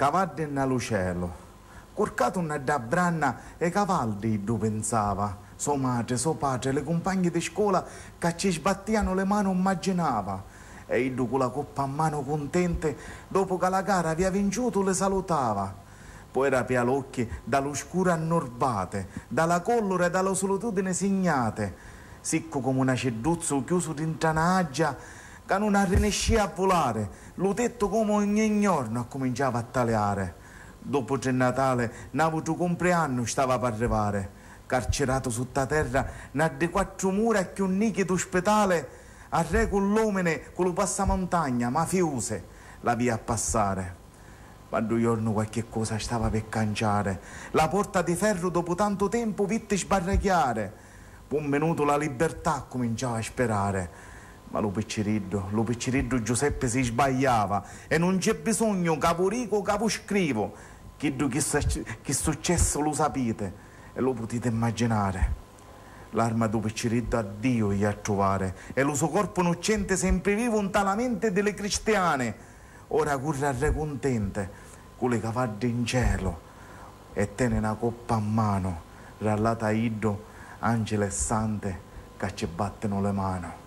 cavalli nello cielo. Corcato una da branna e cavalli, tu pensava. Sua madre, suo padre, le compagne di scuola che ci sbattiano le mani immaginava. E io con la coppa a mano contente, dopo che la gara aveva vinto, le salutava. Poi era pialocchi dall'oscuro annorbate, dalla collera e dalla solitudine segnate, sicco come una ceduzzo chiuso dentro una aggia che non rinescia a volare, lo tetto come ogni giorno cominciava a tagliare. Dopo il Natale, n'avuto compleanno stava per arrivare, carcerato sotto terra, n'a di 4 mura e più nichi d'ospedale, a re con l'omene, con lo passamontagna, mafiose, la via a passare. Quando giorno qualche cosa stava per canciare, la porta di ferro dopo tanto tempo vitte sbarracchiare. Un minuto la libertà cominciava a sperare. Ma lo picciriddo Giuseppe si sbagliava e non c'è bisogno caporico o caposcrivo. Che successo lo sapete e lo potete immaginare. L'arma do picciriddo a Dio gli a trovare e lo suo corpo innocente sempre vivo un talamente delle cristiane. Ora corre a re contente con le cavalli in cielo e tiene una coppa a mano rallata a Iddo, angelo e sante che ci battono le mani.